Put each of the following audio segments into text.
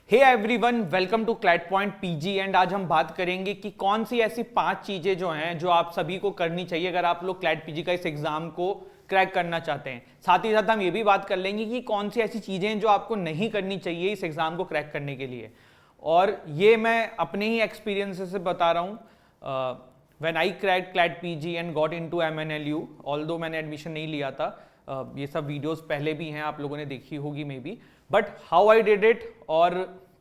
Hey everyone, welcome to CLAT point PG. And आज हम बात करेंगे कि कौन सी ऐसी 5 चीजें जो हैं जो आप सभी को करनी चाहिए अगर आप लोग क्लैट पीजी का इस एग्जाम को क्रैक करना चाहते हैं। साथ ही साथ हम ये भी बात कर लेंगे कि कौन सी ऐसी चीजें जो आपको नहीं करनी चाहिए इस एग्जाम को क्रैक करने के लिए। और ये मैं अपने ही एक्सपीरियंस से बता रहा हूँ। When I crack CLAT PG and got into MNLU, although मैंने एडमिशन नहीं लिया था, ये सब वीडियोस पहले भी हैं, आप लोगों ने देखी होगी may be, but how I did it और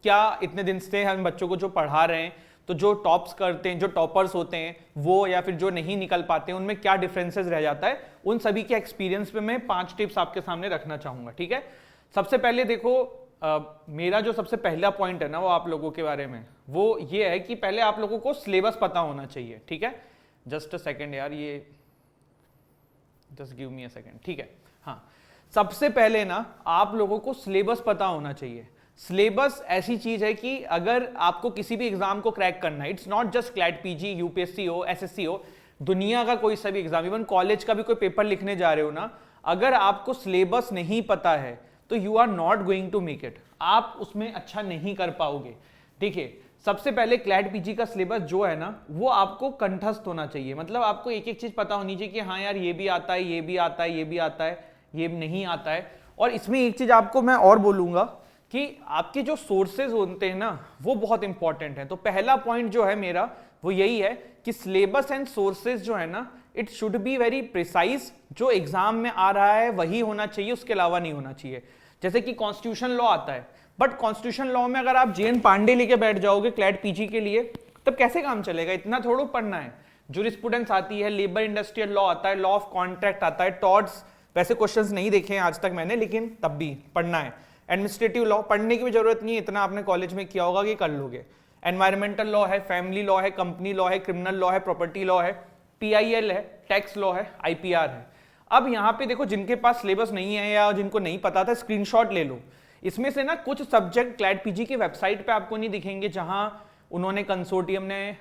क्या इतने दिन से हम बच्चों को जो पढ़ा रहे हैं, तो जो टॉप्स करते हैं, जो टॉपर्स होते हैं वो, या फिर जो नहीं निकल पाते हैं, उनमें क्या डिफरेंसेस रह जाता है, उन सभी के एक्सपीरियंस पे मैं 5 टिप्स आपके सामने रखना चाहूंगा। ठीक है, सबसे पहले देखो, मेरा जो सबसे पहला पॉइंट है ना वो आप लोगों के बारे में, वो ये है कि पहले आप लोगों को सिलेबस पता होना चाहिए। ठीक है, जस्ट अ सेकेंड यार, ये just give me a second. ठीक है, हाँ, सबसे पहले ना आप लोगों को सिलेबस पता होना चाहिए। सिलेबस ऐसी चीज है कि अगर आपको किसी भी एग्जाम को क्रैक करना है, it's not just CLAT PG, UPSC हो, एसएससी हो, दुनिया का कोई सा भी एग्जाम, इवन कॉलेज का भी कोई पेपर लिखने जा रहे हो ना, अगर आपको सिलेबस नहीं पता है तो you are not going to make it, आप उसमें अच्छा नहीं कर पाओगे। देखिए, सबसे पहले क्लैट पीजी का सिलेबस जो है ना वो आपको कंठस्थ होना चाहिए। मतलब आपको एक एक चीज पता होनी चाहिए कि हाँ यार ये भी आता है, ये भी आता है, ये भी आता है, ये नहीं आता है। और इसमें एक चीज आपको मैं और बोलूंगा कि आपके जो सोर्सेज होते हैं ना वो बहुत इंपॉर्टेंट है। तो पहला पॉइंट जो है मेरा वो यही है कि सिलेबस एंड सोर्सेज जो है ना, it should be very precise. जो एग्जाम में आ रहा है वही होना चाहिए, उसके अलावा नहीं होना चाहिए। जैसे कि कॉन्स्टिट्यूशन लॉ आता है, बट कॉन्स्टिट्यूशन लॉ में अगर आप JN पांडे लेके बैठ जाओगे क्लैट पीजी के लिए, तब कैसे काम चलेगा? इतना थोड़ा पढ़ना है। जूरिस्प्रूडेंस आती है, लेबर इंडस्ट्रियल लॉ आता है, लॉ ऑफ कॉन्ट्रैक्ट आता है, टॉर्ट्स, वैसे क्वेश्चंस नहीं देखे हैं आज तक मैंने, लेकिन तब भी पढ़ना है। एडमिनिस्ट्रेटिव लॉ पढ़ने की भी जरूरत नहीं है, इतना आपने कॉलेज में किया होगा कि कर लोगे। एनवायरमेंटल लॉ है, फैमिली लॉ है, कंपनी लॉ है, क्रिमिनल लॉ है, प्रॉपर्टी लॉ है, PIL है, टैक्स लॉ है, IPR है। अब यहाँ पे देखो, जिनके पास सिलेबस नहीं है या जिनको नहीं पता था, स्क्रीनशॉट ले लो। इसमें से ना कुछ सब्जेक्ट क्लैट पीजी की वेबसाइट पे आपको नहीं दिखेंगे, जहां उन्होंने कंसोर्टियम ने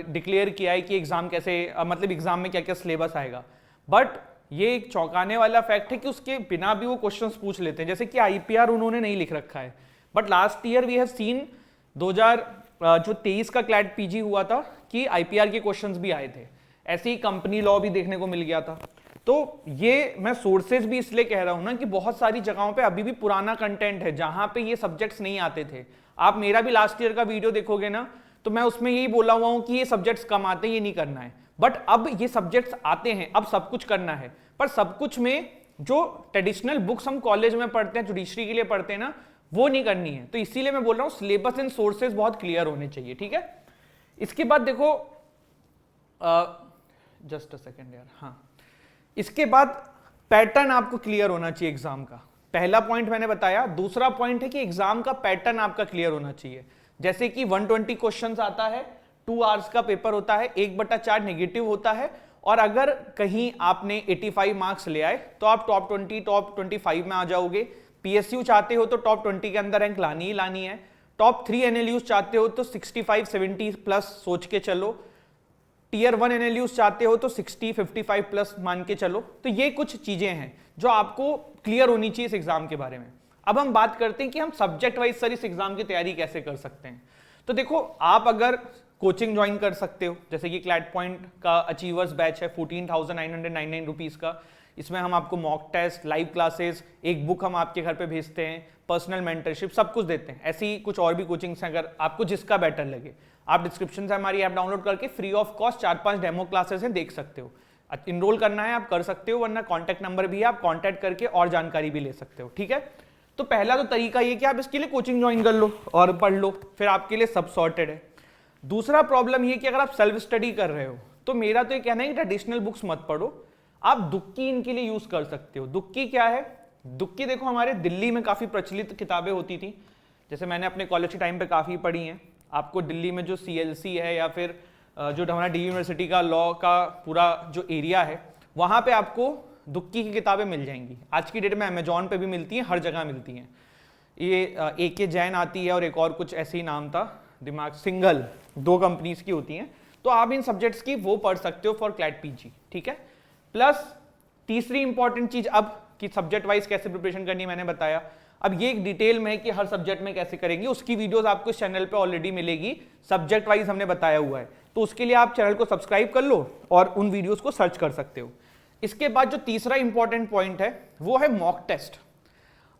डिक्लेयर किया है कि एग्जाम कैसे, मतलब एग्जाम में क्या क्या सिलेबस आएगा। बट ये एक चौंकाने वाला फैक्ट है कि उसके बिना भी वो क्वेश्चंस पूछ लेते हैं। जैसे कि IPR उन्होंने नहीं लिख रखा है, but last year we have seen 2023 का क्लैट पीजी हुआ था कि IPR के क्वेश्चंस भी आए थे। ऐसे ही कंपनी लॉ भी देखने को मिल गया था। तो ये मैं सोर्सेज भी इसलिए कह रहा हूं ना कि बहुत सारी जगहों पे अभी भी पुराना कंटेंट है जहां पे ये सब्जेक्ट्स नहीं आते थे। आप मेरा भी लास्ट ईयर का वीडियो देखोगे ना, तो मैं उसमें यही बोला हुआ हूं कि ये सब्जेक्ट्स कम आते हैं, ये नहीं करना है। बट अब ये सब्जेक्ट्स आते हैं, अब सब कुछ करना है। पर सब कुछ में जो ट्रेडिशनल बुक्स हम कॉलेज में पढ़ते हैं, जुडिशरी के लिए पढ़ते हैं ना, वो नहीं करनी है। तो इसीलिए मैं बोल रहा हूँ सिलेबस एंड सोर्सेज बहुत क्लियर होने चाहिए। ठीक है, इसके बाद देखो, जस्ट अ सेकेंड यार, हाँ, इसके बाद पैटर्न आपको क्लियर होना चाहिए एग्जाम का। पहला पॉइंट मैंने बताया। दूसरा पॉइंट है कि एग्जाम का पैटर्न आपका क्लियर होना चाहिए। जैसे कि 120 क्वेश्चंस आता है, 2 आवर्स का पेपर होता है, 1/4 नेगेटिव होता है, और अगर कहीं आपने 85 मार्क्स ले आए तो आप टॉप 20, टॉप 25 में आ जाओगे। PSU चाहते हो तो टॉप 20 के अंदर रैंक लानी ही लानी है। टॉप 3 NLUs चाहते हो तो 65-70 प्लस सोच के चलो। Tier 1 NLUs चाहते हो तो 60-55 प्लस मान के चलो। तो ये कुछ चीजें हैं जो आपको क्लियर होनी चाहिए इस एग्जाम के बारे में। अब हम बात करते हैं कि हम सब्जेक्ट वाइज सर इस एग्जाम की तैयारी कैसे कर सकते हैं। तो देखो, आप अगर कोचिंग ज्वाइन कर सकते हो, जैसे कि क्लैट पॉइंट का अचीवर्स बैच है 14,999 रुपीज का। इसमें हम आपको मॉक टेस्ट, लाइव क्लासेस, एक बुक हम आपके घर पे भेजते हैं, पर्सनल मेंटरशिप, सब कुछ देते हैं। ऐसी कुछ और भी कोचिंग्स हैं, अगर आपको जिसका बेटर लगे आप डिस्क्रिप्शन से हमारी ऐप डाउनलोड करके free of cost 4-5 demo classes हैं, देख सकते हो। इनरोल करना है आप कर सकते हो, वरना कॉन्टैक्ट नंबर भी है, आप कॉन्टैक्ट करके और जानकारी भी ले सकते हो। ठीक है, तो पहला तो तरीका ये कि आप इसके लिए कोचिंग ज्वाइन कर लो और पढ़ लो, फिर आपके लिए सब सॉर्टेड है। दूसरा प्रॉब्लम ये कि अगर आप सेल्फ स्टडी कर रहे हो, तो मेरा तो ये कहना है कि ट्रेडिशनल बुक्स मत पढ़ो, आप दुक्की इनके लिए यूज कर सकते हो। दुक्की क्या है? दुक्की देखो, हमारे दिल्ली में काफी प्रचलित किताबें होती थी, जैसे मैंने अपने कॉलेज के टाइम पे काफी पढ़ी हैं। आपको दिल्ली में जो CLC है या फिर जो हमारा DU यूनिवर्सिटी का लॉ का पूरा जो एरिया है, वहां पे आपको दुक्की की किताबें मिल जाएंगी। आज की डेट में अमेजॉन पे भी मिलती हैं, हर जगह मिलती हैं। ये AK जैन आती है और एक और कुछ ऐसे ही नाम था, दिमाग, सिंगल, 2 कंपनीज की होती हैं। तो आप इन सब्जेक्ट्स की वो पढ़ सकते हो फॉर क्लैट पीजी। ठीक है, प्लस तीसरी इंपॉर्टेंट चीज अब कि सब्जेक्ट वाइज कैसे प्रिपरेशन करनी, मैंने बताया। अब ये एक डिटेल में है कि हर सब्जेक्ट में कैसे करेंगे, उसकी वीडियोस आपको इस चैनल पे ऑलरेडी मिलेगी, सब्जेक्ट वाइज हमने बताया हुआ है, तो उसके लिए आप चैनल को सब्सक्राइब कर लो और उन वीडियोस को सर्च कर सकते हो। इसके बाद जो तीसरा इंपॉर्टेंट पॉइंट है वो है मॉक टेस्ट।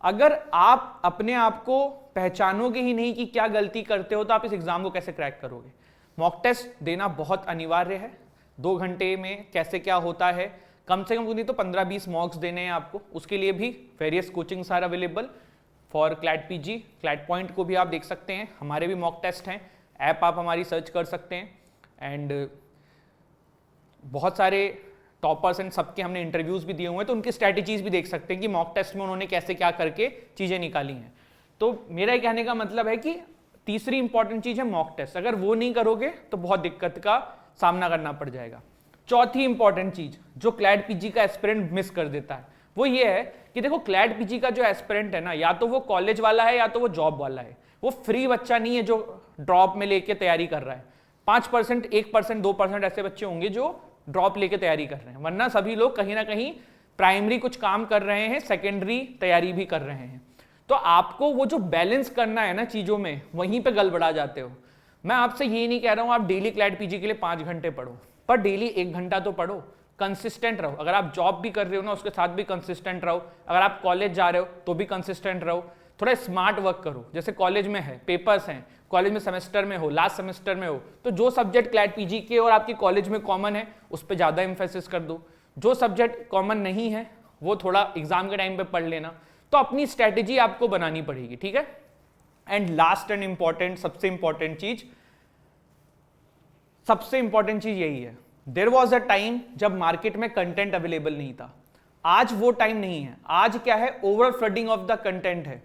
अगर आप अपने आप को पहचानोगे ही नहीं कि क्या गलती करते हो तो आप इस एग्जाम को कैसे क्रैक करोगे। मॉक टेस्ट देना बहुत अनिवार्य है। 2 घंटे में कैसे क्या होता है, कम से कम नहीं तो 15-20 मॉक्स देने हैं आपको। उसके लिए भी various coachings are available for CLAT PG. CLAT point को भी आप देख सकते हैं, हमारे भी मॉक टेस्ट हैं, ऐप आप हमारी सर्च कर सकते हैं। एंड बहुत सारे टॉपर्स एंड सबके हमने इंटरव्यूज भी दिए हुए हैं, तो उनकी स्ट्रैटेजीज भी देख सकते हैं कि मॉक टेस्ट में उन्होंने कैसे क्या करके चीजें निकाली हैं। तो मेरा कहने का मतलब है कि तीसरी इंपॉर्टेंट चीज है मॉक टेस्ट। अगर वो नहीं करोगे तो बहुत दिक्कत का सामना करना पड़ जाएगा। चौथी इंपॉर्टेंट चीज जो क्लैट पीजी का एस्पिरेंट मिस कर देता है वो ये है कि देखो, क्लैट पीजी का जो एस्पिरेंट है ना, या तो वो कॉलेज वाला है या तो वो जॉब वाला है। वो फ्री बच्चा नहीं है जो ड्रॉप में लेके तैयारी कर रहा है। 5%, 1%, 2% ऐसे बच्चे होंगे जो ड्रॉप लेके तैयारी कर रहे हैं, वरना सभी लोग कहीं ना कहीं प्राइमरी कुछ काम कर रहे हैं, सेकेंडरी तैयारी भी कर रहे हैं। तो आपको वो जो बैलेंस करना है ना चीजों में, वहीं पे गड़बड़ा जाते हो। मैं आपसे ये नहीं कह रहा हूं आप डेली क्लैट पीजी के लिए 5 घंटे पढ़ो, पर डेली 1 घंटा तो पढ़ो, कंसिस्टेंट रहो। अगर आप जॉब भी कर रहे हो ना, उसके साथ भी कंसिस्टेंट रहो। अगर आप कॉलेज जा रहे हो तो भी कंसिस्टेंट रहो। थोड़ा स्मार्ट वर्क करो। जैसे कॉलेज में है, पेपर्स हैं, कॉलेज में सेमेस्टर में हो, लास्ट सेमेस्टर में हो, तो जो सब्जेक्ट क्लैट पीजी के और आपकी कॉलेज में कॉमन है उस पर ज्यादा एम्फेसिस कर दो। जो सब्जेक्ट कॉमन नहीं है वो थोड़ा एग्जाम के टाइम पे पढ़ लेना। तो अपनी स्ट्रेटेजी आपको बनानी पड़ेगी, ठीक है। एंड लास्ट एंड इंपॉर्टेंट, सबसे इंपॉर्टेंट चीज यही है, देयर वॉज अ टाइम जब मार्केट में कंटेंट अवेलेबल नहीं था। आज वो टाइम नहीं है। आज क्या है, over flooding of the content है।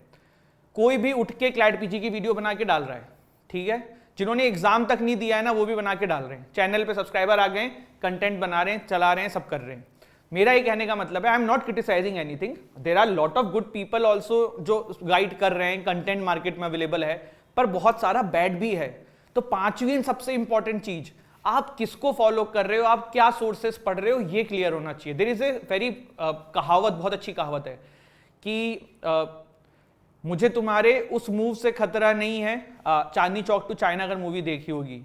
कोई भी उठ के क्लैट पीजी की वीडियो बना के डाल रहा है, ठीक है। जिन्होंने एग्जाम तक नहीं दिया है ना, वो भी बना के डाल रहे हैं। चैनल पे सब्सक्राइबर आ गए, कंटेंट बना रहे हैं, चला रहे हैं, सब कर रहे हैं। मेरा ये कहने का मतलब है, I am not criticising anything, there are lot of good people also जो गाइड कर रहे हैं, कंटेंट मार्केट में अवेलेबल है, पर बहुत सारा बैड भी है। तो पांचवी सबसे इंपॉर्टेंट चीज, आप किसको फॉलो कर रहे हो, आप क्या सोर्सेस पढ़ रहे हो, ये क्लियर होना चाहिए। देयर इज ए वेरी कहावत, बहुत अच्छी कहावत है कि मुझे तुम्हारे उस मूव से खतरा नहीं है, चांदनी चौक टू चाइना अगर मूवी देखी होगी,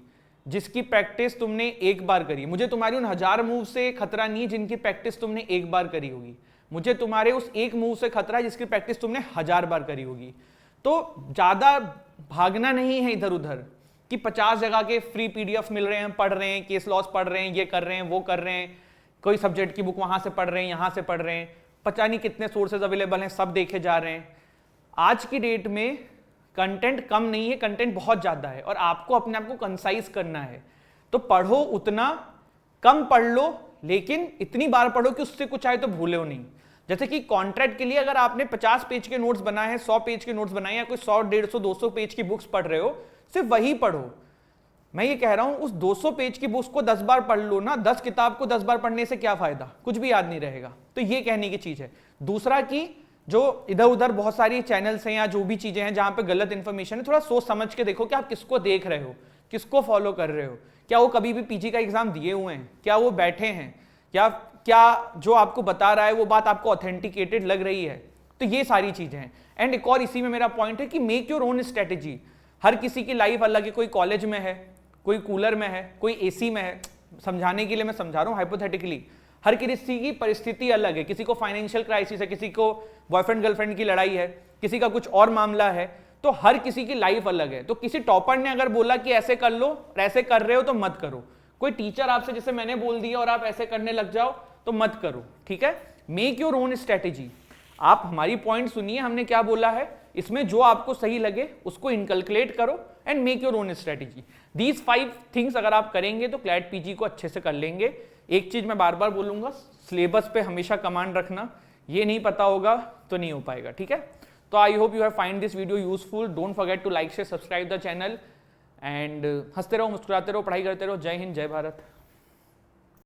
जिसकी प्रैक्टिस तुमने एक बार करी। मुझे तुम्हारी उन 1000 मूव से खतरा नहीं है जिनकी प्रैक्टिस तुमने एक बार करी होगी। मुझे तुम्हारे उस एक मूव से खतरा है जिसकी प्रैक्टिस तुमने 1000 बार करी होगी। तो ज्यादा भागना नहीं है इधर उधर कि 50 जगह के फ्री पीडीएफ मिल रहे हैं, पढ़ रहे हैं, केस लॉस पढ़ रहे हैं, ये कर रहे हैं, वो कर रहे हैं, कोई सब्जेक्ट की बुक वहां से पढ़ रहे हैं, यहां से पढ़ रहे हैं, पता नहीं कितने सोर्सेज अवेलेबल हैं, सब देखे जा रहे हैं। आज की डेट में कंटेंट कम नहीं है, कंटेंट बहुत ज्यादा है और आपको अपने आप को कंसाइज करना है। तो पढ़ो उतना, कम पढ़ लो, लेकिन इतनी बार पढ़ो कि उससे कुछ आए तो भूलो नहीं। जैसे कि कॉन्ट्रैक्ट के लिए अगर आपने 50 पेज के नोट्स बनाए हैं, 100 पेज के नोट्स बनाए, या कोई 100, 150, 200 पेज की बुक्स पढ़ रहे हो, सिर्फ वही पढ़ो। मैं ये कह रहा हूं उस 200 पेज की बुक्स को 10 बार पढ़ लो ना। 10 किताब को 10 बार पढ़ने से क्या फायदा, कुछ भी याद नहीं रहेगा। तो ये कहने की चीज है। दूसरा कि जो इधर उधर बहुत सारी चैनल्स हैं या जो भी चीजें हैं जहां पे गलत इंफॉर्मेशन है, थोड़ा सोच समझ के देखो कि आप किसको देख रहे हो, किसको फॉलो कर रहे हो। क्या वो कभी भी पीजी का एग्जाम दिए हुए हैं, क्या वो बैठे हैं, या क्या जो आपको बता रहा है वो बात आपको ऑथेंटिकेटेड लग रही है। तो ये सारी चीजें हैं। एंड एक और इसी में मेरा पॉइंट है कि मेक योर ओन स्ट्रेटेजी। हर किसी की लाइफ अलग है, कोई कॉलेज में है, कोई कूलर में है, कोई एसी में है। समझाने के लिए मैं समझा रहा हूँ हाइपोथेटिकली, हर किसी की परिस्थिति अलग है। किसी को फाइनेंशियल क्राइसिस है, किसी को बॉयफ्रेंड गर्लफ्रेंड की लड़ाई है, किसी का कुछ और मामला है। तो हर किसी की लाइफ अलग है। तो किसी टॉपर ने अगर बोला कि ऐसे कर लो, ऐसे कर रहे हो तो मत करो। कोई टीचर आपसे जैसे मैंने बोल दिया और आप ऐसे करने लग जाओ तो मत करो, ठीक है। Make your own strategy. आप हमारी पॉइंट सुनिए, हमने क्या बोला है, इसमें जो आपको सही लगे उसको इनकलकुलेट करो and make your own strategy. These 5 things अगर आप करेंगे तो क्लैट पीजी को अच्छे से कर लेंगे। एक चीज मैं बार बार बोलूंगा, सिलेबस पे हमेशा कमांड रखना। ये नहीं पता होगा तो नहीं हो पाएगा, ठीक है। तो I hope you have find this video useful. Don't forget to like, share, subscribe the channel and हंसते रहो, मुस्कुराते रहो, पढ़ाई करते रहो। जय हिंद, जय भारत।